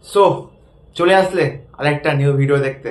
So চলে আসলে আরেকটা নিউ ভিডিও দেখতে।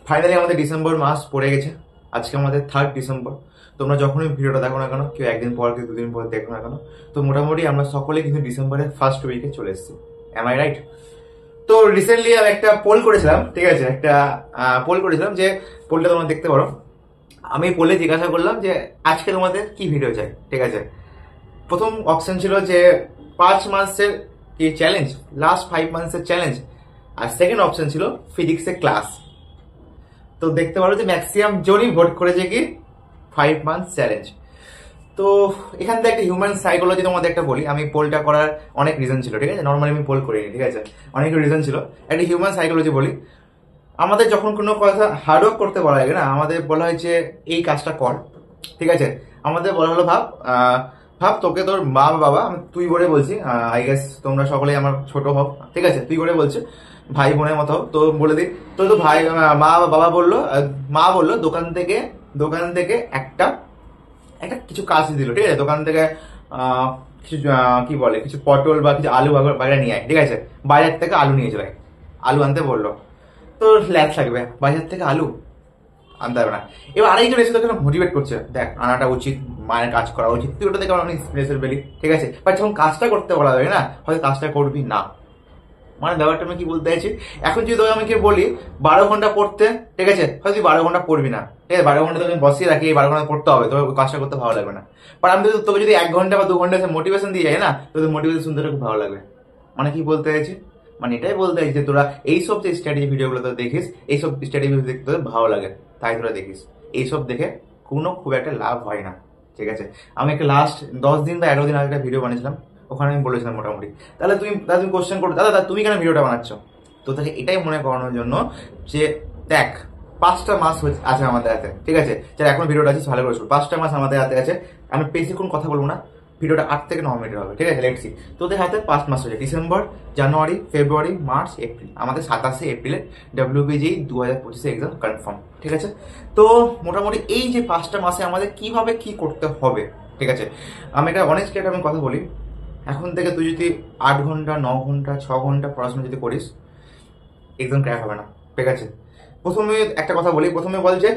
ফাইনালি আমাদের ডিসেম্বর মাস পড়ে গেছে। আজকে আমাদের 3 ডিসেম্বর। তোমরা যখনই ভিডিওটা দেখো না কেন, কেউ একদিন পর কেউ দুদিন পর দেখো না কেন, তো মোটামুটি আমরা সকলে কিন্তু ডিসেম্বরের ফার্স্ট উইকে চলে এসেছি। Am I right? তো রিসেন্টলি আমি একটা পোল করেছিলাম, ঠিক আছে, একটা পোল করেছিলাম, যে পোলটা তোমরা দেখতে পারো। আমি পোলে জিজ্ঞাসা করলাম যে আজকে তোমাদের কি ভিডিও চাই, ঠিক আছে। প্রথম অপশন ছিল যে 5 মাসের কি চ্যালেঞ্জ, লাস্ট 5 মান্থসের চ্যালেঞ্জ, আর সেকেন্ড অপশন ছিল ফিজিক্সের ক্লাস। তো দেখতে পারো যে ম্যাক্সিমাম জনই ভোট করেছে কি 5 মান্থস চ্যালেঞ্জ। তো এখান থেকে একটা হিউম্যান সাইকোলজি তোমাদের একটা বলি। আমি পোলটা করার অনেক রিজন ছিল, ঠিক আছে, নর্মালি আমি পোল করিনি, ঠিক আছে, অনেক রিজন ছিল। একটা হিউম্যান সাইকোলজি বলি। আমাদের যখন কোনো কথা হার্ডওয়ার্ক করতে বলা হয় না, আমাদের বলা হয় যে এই কাজটা কর, ঠিক আছে। আমাদের বলা হলো ভাব ভাব তোকে তোর মা বাবা, আমি তুই করে বলছি, আই গেস তোমরা সকলেই আমার ছোট হোক, ঠিক আছে, তুই করে বলছে, ভাই বোনের মতো তো বলে দিই। তো ভাই মা বাবা বললো, মা বললো দোকান থেকে একটা একটা কিছু কাজ দিল, ঠিক আছে, দোকান থেকে কিছু কি বলে, কিছু পটল বা কিছু আলু বাগেরা নিয়ে আয়, ঠিক আছে। বাজার থেকে আলু নিয়ে চলে আয়, আলু আনতে বললো। তো ল্যাব থাকবে, বাজার থেকে আলু আনতে হবে না। এবার আরেকজন এসে তোকে মোটিভেট করছে, দেখ আনাটা উচিত, মায়ের কাজ করা উচিত, তুই ওটা দেখে অনেক ইন্সপিরেশন পেলি, ঠিক আছে। বাট যখন কাজটা করতে বলা হবে না, হয়তো কাজটা করবি না। মানে ব্যাপারটা আমি কি বলতে চাইছি, এখন যদি তোকে আমি বলি 12 ঘন্টা পড়তে, ঠিক আছে, হয়তো তুই 12 ঘন্টা পড়বি না, ঠিক আছে। 12 ঘন্টা তোকে বসিয়ে রাখি, 12 ঘন্টা পড়তে হবে, তোকে কাজটা করতে ভালো লাগবে না। বাট আমি তোকে যদি 1 ঘন্টা বা 2 ঘন্টা মোটিভেশন দিয়ে যাই না, তোদের মোটিভেশন শুনতে খুব ভালো লাগবে। মানে কি বলতে চাইছি, মানে এটাই বলতে চাইছি যে তোরা এইসব যে স্ট্র্যাটেজি ভিডিওগুলো তো দেখিস, এইসব স্ট্র্যাটেজি দেখতে তোদের ভালো লাগে, তাই তোরা দেখিস। এইসব দেখে কোনো খুব একটা লাভ হয় না, ঠিক আছে। আমি একটা লাস্ট 10 দিন বা 11 দিন আগে একটা ভিডিও বানিয়েছিলাম, ওখানে আমি বলেছিলাম মোটামুটি। তাহলে তুমি কোশ্চেন করো, দাদা তুমি কেন ভিডিওটা বানাচ্ছ? তো তাহলে এটাই মনে করানোর জন্য যে দেখ 5টা মাস আছে আমাদের হাতে, ঠিক আছে। যারা এখন ভিডিওটা আছে ভালো করে শুনো, 5টা মাস আমাদের হাতে আছে। আমি বেশিক্ষণ কথা বলবো না, ভিডিওটা 8 থেকে 9 মিনিট হবে, ঠিক আছে। লেটসি, তোদের হাতে 5 মাস হয়েছে, ডিসেম্বর, জানুয়ারি, ফেব্রুয়ারি, মার্চ, এপ্রিল। আমাদের 27 এপ্রিলে WBJ 2025 এক্সাম কনফার্ম, ঠিক আছে। তো মোটামুটি এই যে 5টা মাসে আমাদের কিভাবে কি করতে হবে, ঠিক আছে। আমি একটা অনেস্টলি আমি কথা বলি, এখন থেকে তুই যদি 8 ঘন্টা 9 ঘন্টা 6 ঘন্টা পড়াশোনা যদি করিস, এক্সাম ক্র্যাক হবে না, ঠিক আছে। প্রথমে একটা কথা বলি, প্রথমে বল যে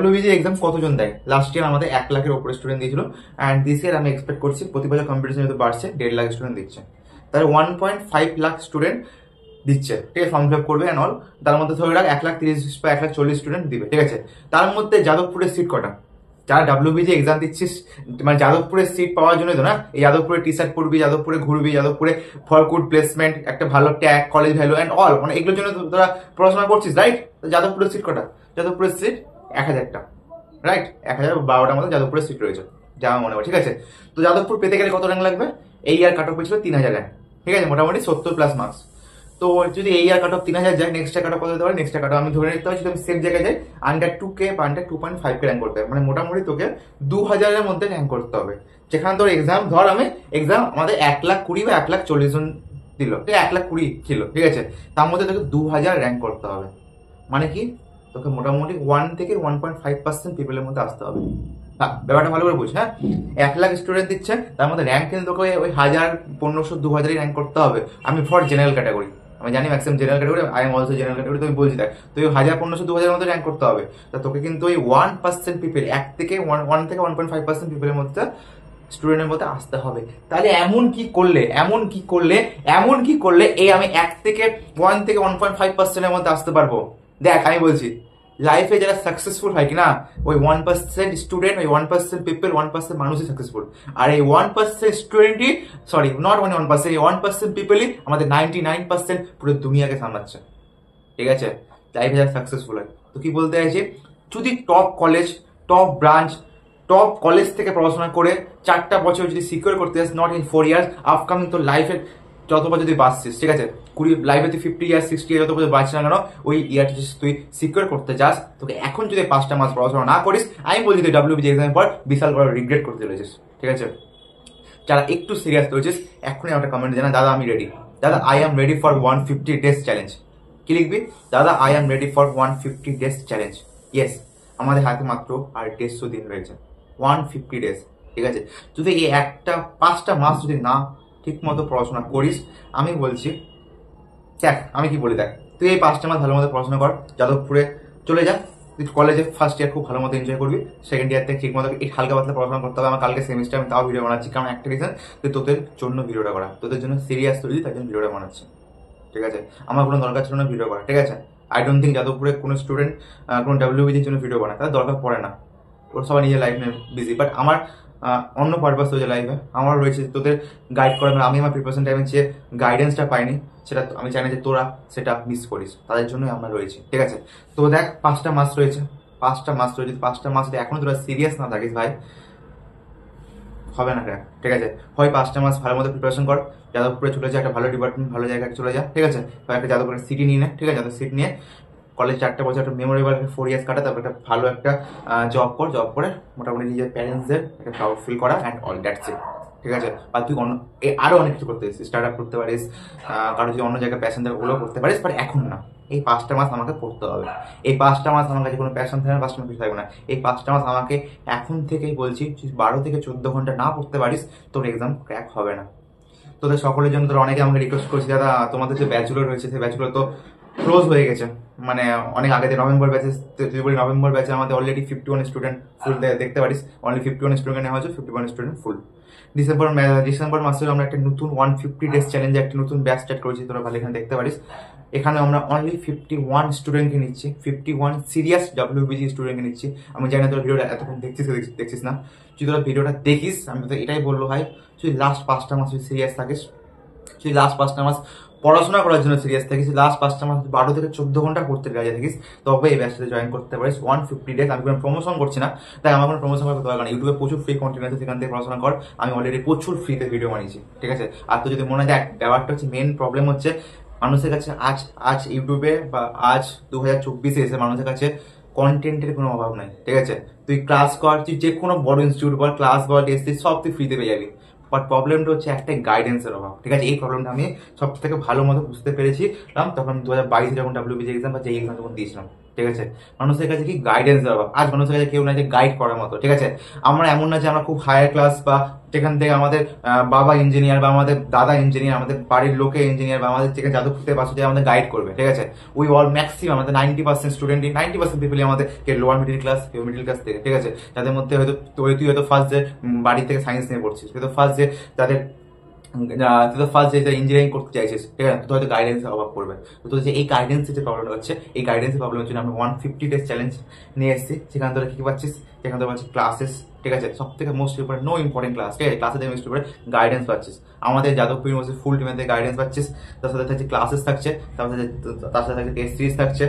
WBG এক্সাম কতজন দেয়। লাস্ট ইয়ার আমাদের 1 লাখের উপরে স্টুডেন্ট দিয়েছিল, অ্যান্ড দিস ইয়ার আমি এক্সপেক্ট করছি প্রতি বছর কম্পিটিশন যদি বাড়ছে 1.5 লাখ স্টুডেন্ট দিচ্ছে, তাহলে 1.5 লাখ স্টুডেন্ট দিচ্ছে, ঠিক আছে, ফর্ম ফিল আপ করবে অ্যান্ড অল। তার মধ্যে ধরে রাখ 1,30,000 বা 1,40,000 স্টুডেন্ট দিবে, ঠিক আছে। তার মধ্যে যাদবপুরের সিট কটা? যারা WBG এক্সাম দিচ্ছিস, মানে যাদবপুরের সিট পাওয়ার জন্য তো না, এই যাদবপুরে টি শার্ট পরবি, যাদবপুরে ঘুরবি, যাদবপুরে ফর গুড প্লেসমেন্ট, একটা ভালো tag, college value and all, মানে এগুলোর জন্য তোরা পড়াশোনা করছিস, রাইট। যাদবপুরের সিট কটা? যাদবপুরের সিট 1000টা, রাইট। 1012টার মধ্যে যাদবপুরের সিট রয়েছে, যা আমার মনে হয়, ঠিক আছে। তো যাদবপুর পেতে গেলে কত র্যাঙ্ক লাগবে? এই ইয়ার কাট অফ ছিল 3000 র্যাঙ্ক, ঠিক আছে, মোটামুটি 70+ মার্কস। তো যদি এই ইয়ার কাট অফ 3000 যায়, নেক্সট কাট অফ কত হতে পারে? নেক্সট কাট অফ আমি ধরে নিতে পারি, যদি আমি সেম জায়গায় যাই, আন্ডার 2K বা আন্ডার 2.5K র্যাঙ্ক করতে হবে, মানে মোটামুটি তোকে 2000-এর মধ্যে র্যাঙ্ক করতে হবে। যেখানে তোর এক্সাম, ধর আমি এক্সাম আমাদের 1,20,000 বা 1,40,000 জন দিল, ঠিক আছে, 1,20,000 ছিল, ঠিক আছে। তার মধ্যে তোকে 2000 র্যাঙ্ক করতে হবে, মানে কি তোকে মোটামুটি 1 থেকে 1.5% পিপলের মধ্যে আসতে হবে। ব্যাপারটা ভালো করে বুঝ, হ্যাঁ। 1 লাখ স্টুডেন্ট দিচ্ছে, তার মধ্যে র্যাঙ্ক কিন্তু তোকে ওই 1000, 1500, 2000 র্যাঙ্ক করতে হবে। আমি ফর জেনারেল ক্যাটাগরি, আমি জানি maximum general category, I am also general category, তুমি বলছি দেখ, তুই 1000, 1500, 2000 মধ্যে র্যাঙ্ক করতে হবে। তা তোকে কিন্তু ওই 1% পিপল, 1 থেকে 1.5% পিপলের মধ্যে স্টুডেন্টের মধ্যে আসতে হবে। তাহলে এমন কি করলে এই আমি 1 থেকে 1.5%-এর মধ্যে আসতে পারবো? দেখ আমি বলছি, লাইফে যারা সাকসেসফুল হয় কিনা, ওই 1% স্টুডেন্ট, ওই 1% পিপল, 1% মানুষই সাকসেসফুল। আর এই 1% স্টুডেন্টই, সরি নট অনলি 1%, এই 1% পিপলই আমাদের 99% পুরো দুনিয়াকে সামলাচ্ছে, ঠিক আছে। লাইফে যারা সাকসেসফুল হয়, তো কি বলতে চাইছি, যদি top college, top branch, top college থেকে পড়াশোনা করে 4টা বছর যদি সিকিউর করতে চাস, নট ইন 4 ইয়ার্স, আপকামিং তোর লাইফে যতবার যদি বাঁচছিস, ঠিক আছে, লাইফে তুই 50 ইয়ার্স 60 ইয়ার যত বছর বাঁচিস না কেন, ওই ইয়ারটা তুই সিকিউর করতে চাস, তোকে এখন যদি 5টা মাস পড়াশোনা না করিস, আমি বলছি তুই WBG এক্সামের পর বিশাল বড় রিগ্রেট করতে চলেছিস, ঠিক আছে। যারা একটু সিরিয়াস রয়েছিস, এখনই একটা কমেন্ট জানা, দাদা আমি রেডি, দাদা I am ready for 150 days challenge. কি লিখবি? দাদা I am ready for 150 days challenge. Yes, আমাদের হাতে মাত্র আর 150 দিন রয়েছে, 150 ডেজ, ঠিক আছে। যদি এই 5টা মাস যদি না ঠিক মতো পড়াশোনা করিস, আমি বলছি দেখ আমি কি বলি, দেখ তুই এই 5টা মাস ভালো মতো পড়াশোনা কর, যাদবপুরে চলে যা, তুই কলেজে ফার্স্ট ইয়ার খুব ভালো মতো এনজয় করবি, সেকেন্ড ইয়ার থেকে ঠিক মতো হালকা পাতলা পড়াশোনা করতে হবে। আমার কালকে সেমিস্টার আমি তাও ভিডিও বানাচ্ছি, কারণ একটা রিজন তুই তোদের জন্য ভিডিওটা করা, তোদের জন্য সিরিয়াস তৈরি, তার জন্য ভিডিওটা বানাচ্ছি, ঠিক আছে। আমার কোনো দরকার ছিল না ভিডিও করা, ঠিক আছে। আই ডোন্ট থিঙ্ক যাদবপুরে কোনো স্টুডেন্ট কোনো ডাব্লিউবিজির জন্য ভিডিও বানায়, তাদের দরকার পড়ে না, ওর সবাই নিজের লাইফ নিয়ে বিজি। বাট আমার অন্য পারপাস রয়েছে লাইফে, আমার রয়েছে তোদের গাইড করার। আমি আমার প্রিপারেশন টাইমে যে গাইডেন্সটা পাইনি, সেটা আমি চাই না যে তোরা সেটা মিস করিস, তাদের জন্যই আমরা রয়েছি, ঠিক আছে। তো দেখ 5টা মাস রয়েছে, 5টা মাস রয়েছে, 5টা মাস এখনো তোরা সিরিয়াস না থাকিস ভাই, হবে না, ঠিক আছে। হয় 5টা মাস ভালো মতো প্রিপারেশন কর, যাদবপুরে চলে যা, একটা ভালো ডিপার্টমেন্ট ভালো জায়গায় চলে যা, ঠিক আছে। বা একটা যাদবপুরের সিটি নিয়ে নে, ঠিক আছে। যাদব সিট নিয়ে কলেজ 4টা বছর একটা মেমোরেবল 4 ইয়ার্স কাটা, তারপর একটা ভালো একটা জব কর, জব করে মোটামুটি নিজের প্যারেন্টসদের একটা প্রাউড ফিল করা, অ্যান্ড অল দ্যাটস ইট, ঠিক আছে। আর তুই আরো অনেক কিছু করতে পারিস, স্টার্ট আপ করতে পারিস, কারো যদি অন্য জায়গায় প্যাশন থাকে ওগুলো করতে পারিস, বাট এখন না। এই 5টা মাস আমাকে পড়তে হবে, এই 5টা মাস আমার কাছে কোনো প্যাশন থাকে না, 5টা মাস কিছু থাকবে না। এই 5টা মাস আমাকে এখন থেকেই বলছি, 12 থেকে 14 ঘন্টা না পড়তে পারিস, তোর এক্সাম ক্র্যাক হবে না। তোদের সকলের জন্য তোরা অনেকে আমাকে রিকোয়েস্ট করছি, দাদা তোমাদের যে ব্যাচেলর রয়েছে সেই ব্যাচেলর তো ক্লোজ হয়ে গেছে, মানে অনেক আগে নভেম্বর ব্যাচে, তুই বলি নভেম্বর ব্যাচে আমাদের অলরেডি 51 স্টুডেন্ট ফুল দেখতে পারিস, অনলি 51 স্টুডেন্ট নেওয়া হয়েছে, 51 স্টুডেন্ট ফুল। ডিসেম্বর মাসে আমরা একটা নতুন 150 ডেজ চ্যালেঞ্জে একটা নতুন ব্যাচ স্টার্ট করেছি, তোরা ভালো এখানে দেখতে পারিস। এখানে আমরা অনলি 51 স্টুডেন্টকে নিচ্ছি, 51 সিরিয়াস ডাব্লিউবিজি স্টুডেন্টকে নিচ্ছি। আমি জানি না তোরা ভিডিওটা এতক্ষণ দেখছিস না, যদি তোরা ভিডিওটা দেখিস আমি তো এটাই বলবো ভাই, তুই লাস্ট 5টা মাস তুই সিরিয়াস থাকিস, তুই লাস্ট 5টা মাস পড়াশোনা করার জন্য সিরিয়াস থাকিস, লাস্ট 5টা মাস 12 থেকে 14 ঘন্টা পড়তে কাজে থাকিস, তবে এই ব্যাচটাতে জয়েন করতে পারিস 150 ডেজ। আমি কোনো প্রমোশন করছি না, তাই আমার কোনো প্রমোশন করতে পারবে না। ইউটিউবে প্রচুর ফ্রি কন্টেন্ট আছে, সেখান থেকে পড়াশোনা কর, আমি অলরেডি প্রচুর ফ্রিতে ভিডিও বানিয়েছি, ঠিক আছে। আর তো যদি মনে হয় দেখ, ব্যাপারটা হচ্ছে মেন প্রবলেম হচ্ছে মানুষের কাছে আজ ইউটিউবে বা আজ 2024-এ এসে মানুষের কাছে কন্টেন্টের কোনো অভাব নাই, ঠিক আছে। তুই ক্লাস কর, তুই যে কোনো বড় ইনস্টিটিউট বল, ক্লাস বল, টেস্ট সব তুই ফ্রিতে পেয়ে যাবি, বাট প্রবলেমটা হচ্ছে একটা গাইডেন্সের অভাব, ঠিক আছে। এই প্রবলেমটা আমি সব থেকে ভালো মতো বুঝতে পেরেছিলাম তখন 2022 যখন ডাব্লিউবিজি এক্সাম বা যেই এক্সাম যখন দিয়েছিলাম, ঠিক আছে। মানুষের কাছে কি গাইডেন্সের অভাব, আজ মানুষের কাছে কেউ নাই যে গাইড করার মতো, ঠিক আছে। আমরা এমন না যে আমরা খুব হায়ার ক্লাস বা যেখান থেকে আমাদের বাবা ইঞ্জিনিয়ার বা আমাদের দাদা ইঞ্জিনিয়ার, আমাদের বাড়ির লোকে ইঞ্জিনিয়ার বা আমাদের যেখানে যাদবপুরের পাশে যে আমাদের গাইড করবে, ঠিক আছে। উই অল ম্যাক্সিমাম আমাদের 90% স্টুডেন্টই, 90% পিপলই আমাদের lower middle class, middle class থেকে, ঠিক আছে। যাদের মধ্যে হয়তো তুই হয়তো ফার্স্ট যে বাড়ি থেকে সায়েন্স নিয়ে পড়ছিস, হয়তো ফার্স্ট যে তাদের তুই তো ফার্স্ট যে ইঞ্জিনিয়ারিং করতে চাইছিস, ঠিক আছে, তো হয়তো গাইডেন্সের অভাব পড়বে। তো যে এই গাইডেন্সের যে প্রবলেম হচ্ছে, এই গাইডেন্সের প্রবলেমের জন্য আমরা 150 ডেজ চ্যালেঞ্জ নিয়ে এসেছি। সেখানে তোরা কি পাচ্ছিস, সেখানে তোরা পাচ্ছিস ক্লাসেস, ঠিক আছে। সব থেকে মোস্ট ইম্পর্টেন্ট ক্লাস, ঠিক আছে। ক্লাসে থেকে মোস্ট ইম্পর্টেন্ট গাইডেন্স পাচ্ছিস, আমাদের যাদবপুর ইউনিভার্সিটি ফুল টিমের থেকে গাইডেন্স পাচ্ছিস। তার সাথে থাকছে ক্লাসেস থাকছে, তার সাথে থাকছে টেস্ট সিরিজ থাকছে,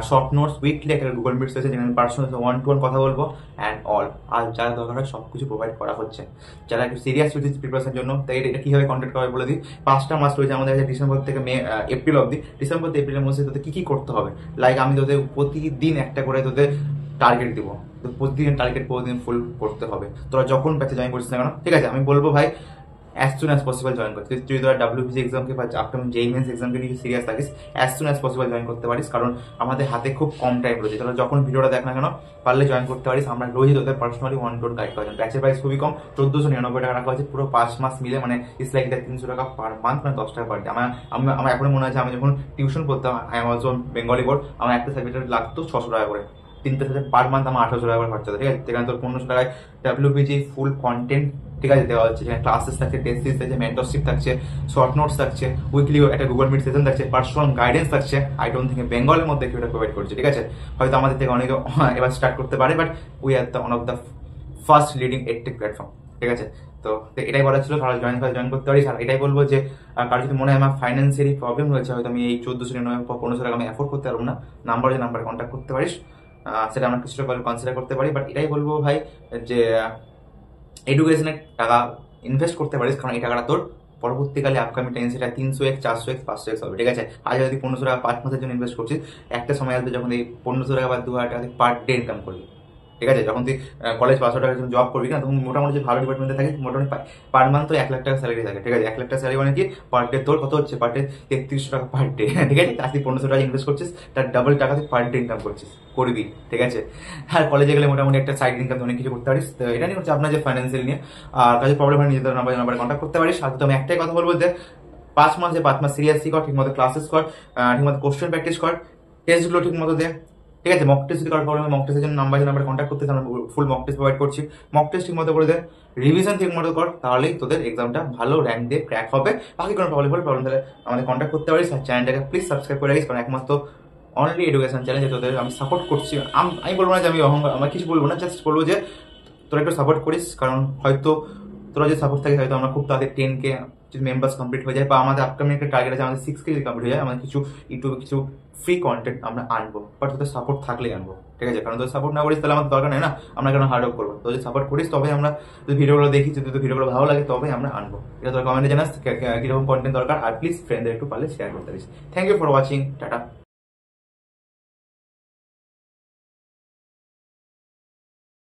শর্ট নোটস, উইকলি একটা গুগল মিটস আছে যেখানে পার্সোনাল 1-to-1 কথা বলবো, অ্যান্ড অল। আর যারা দরকার হয় সব কিছু প্রোভাইড করা হচ্ছে, যারা একটু সিরিয়াস হয়েছে প্রিপারেশনের জন্য। তাই এটা কিভাবে কন্ট্যাক্ট করা বলে দিই। 5টা মাস রয়েছে আমাদের কাছে, ডিসেম্বর থেকে এপ্রিল অব্দি। ডিসেম্বর থেকে এপ্রিলের মধ্যে তোদের কি কি করতে হবে, লাইক আমি তোদের প্রতিদিন একটা করে তোদের টার্গেট দিব, প্রতিদিন টার্গেট প্রতিদিন ফুল করতে হবে। তোরা যখন ব্যাচে জয়েন করছিস না কেন, ঠিক আছে, আমি বলবো ভাই as soon as possible join করতে। তুই তোরা ডাব্লিউবিসি এক্সামকে বা আপকামিং যেই মেন্স এক্সামকে নিয়ে সিরিয়াস থাকিস, as soon as possible join করতে পারিস, কারণ আমাদের হাতে খুব কম টাইম রয়েছে। তোরা যখন ভিডিওটা দেখ না কেন পারলে জয়েন করতে পারিস। আমরা রোজই তোদের পার্সোনালি 1-to-1 গাইড করা যায়। ব্যাচের প্রাইস খুবই কম, 1499 টাকা রাখা হয়েছে পুরো 5 মাস মিলে, মানে ইটস লাইক 300 টাকা পার মান্থ, মানে 10 টাকা পার ডে। আমার এখনো মনে আছে আমি যখন টিউশন পড়তাম, I am also Bengali board, আমার একটা সাবজেক্টের লাগতো 600 টাকা করে, 3টা সাবজেক্ট পার মান্থ আমার 1800 টাকা করে খরচা, ঠিক আছে। সেখানে তোর 1500 টাকায় ডাব্লিউবিজি ফুল কন্টেন্ট, ঠিক আছে, দেওয়া হচ্ছে। যেখানে ক্লাসেস থাকছে, টেস্ট সিরিজ থাকছে, মেন্টরশিপ থাকছে, শর্ট নোটস থাকছে, উইকলি একটা গুগল মিট সেশন থাকছে, পার্সোনাল গাইডেন্স থাকছে। আই ডোন্ট থিঙ্ক বেঙ্গলের মধ্যে কেউ এটা প্রোভাইড করছে, ঠিক আছে। হয়তো আমাদের থেকে অনেকে এবার স্টার্ট করতে পারে, but we are one of the first leading edtech platform, ঠিক আছে। তো এটাই বলার ছিল, কারণ জয়েন করতে পারিস। আর এটাই বলবো যে কারো যদি মনে হয় আমার ফাইন্যান্সিয়ালি প্রবলেম রয়েছে, হয়তো আমি এই 1499 টাকা আমি অ্যাফোর্ড করতে পারবো না, নাম্বারে কন্ট্যাক্ট করতে পারিস, সেটা আমরা কিছুটা কনসিডার করতে পারি। বাট এটাই বলবো ভাই যে এডুকেশনে টাকা ইনভেস্ট করতে পারিস, কারণ এই টাকাটা তোর পরবর্তীকালে আপকামিং টাইম সেটা 300x 400x 500x হবে, ঠিক আছে। আজ যদি 1500 টাকা 5 মাসের জন্য ইনভেস্ট করছিস, একটা সময় আসবে যখন এই 1500 টাকা বা 2000 টাকা পার ডে ইনকাম করবি, ঠিক আছে। যখন তুই কলেজ পাস আউট যখন জব করবি না, তখন মোটামুটি যে ভালো ডিপার্টমেন্টে থাকিস, মোটামুটি পার মান্থ তো 1 লাখ টাকা স্যালারি থাকে, ঠিক আছে। 1 লাখ টাকা স্যালারি মানে কি পার ডে তোর কত হচ্ছে, পার ডে 3300 টাকা পার ডে, ঠিক আছে। তুই 1500 টাকা ইনভেস্ট করছিস, তার ডাবল টাকা তুই পার ডে ইনকাম করবি, ঠিক আছে। আর কলেজে গেলে মোটামুটি একটা সাইড ইনকাম অনেক কিছু করতে পারিস। তো এটা নিয়ে হচ্ছে আপনার যে ফাইন্যান্সিয়াল নিয়ে আর কাজে প্রবলেম হয়, নিজেদের নাম্বারে কন্ট্যাক্ট করতে পারিস। আর তো আমি একটাই কথা বলবো যে 5 মাস সিরিয়াসলি কর, ঠিকমতো ক্লাসেস কর, ঠিকমতো কোশ্চেন প্র্যাকটিস কর, টেস্টগুলো ঠিকমতো দে। ঠিক আছে, মক টেস্ট যদি করার প্রবলেম, মক টেস্টের জন্য নাম্বার কন্ট্যাক্ট করতে, আমরা ফুল মক টেস্ট প্রোভাইড করছি। মক টেস্ট ঠিকমতো করে দে, রিভিশন ঠিকমতো কর, তাহলেই তোদের এক্সামটা ভালো র্যাঙ্ক দিয়ে ক্র্যাক হবে। বাকি কোনো প্রবলেম তাহলে আমাদের কন্ট্যাক্ট করতে পারিস। আর চ্যানেলটাকে প্লিজ সাবস্ক্রাইব করে রাখিস, কারণ একমাত্র অনলি এডুকেশন চ্যানেল যে তোদের আমি সাপোর্ট করছি। আমি বলবো না যে আমি অহংকার, আমার কিছু বলবো না, জাস্ট বলবো যে তোরা একটু সাপোর্ট করিস, কারণ হয়তো তোরা যে সাপোর্ট থাকে হয়তো আমরা খুব তাদের 10K যদি মেম্বার্স কমপ্লিট হয়ে যায়, বা আমাদের আপকামিং একটা টার্গেট আছে আমাদের 6K যদি কমপ্লিট হয়ে যায়, আমাদের কিছু ইউটিউবে কিছু ফ্রি কন্টেন্ট আমরা আনবো, বাট তোদের সাপোর্ট থাকলেই আনবো। ঠিক আছে, কারণ তোদের সাপোর্ট না করিস তাহলে আমাদের দরকার নেই না, আমরা কেন হার্ড ওয়ার্ক করবো। তোদের যদি সাপোর্ট করিস তবে আমরা যদি ভিডিওগুলো দেখি, যদি ভিডিওগুলো ভালো লাগে তবে আমরা আনবো। এটা তোর কমেন্টে জানাস কিরকম কন্টেন্ট দরকার, আর প্লিজ ফ্রেন্ডদের একটু পারলে শেয়ার করতে পারিস। Thank you for watching, tata.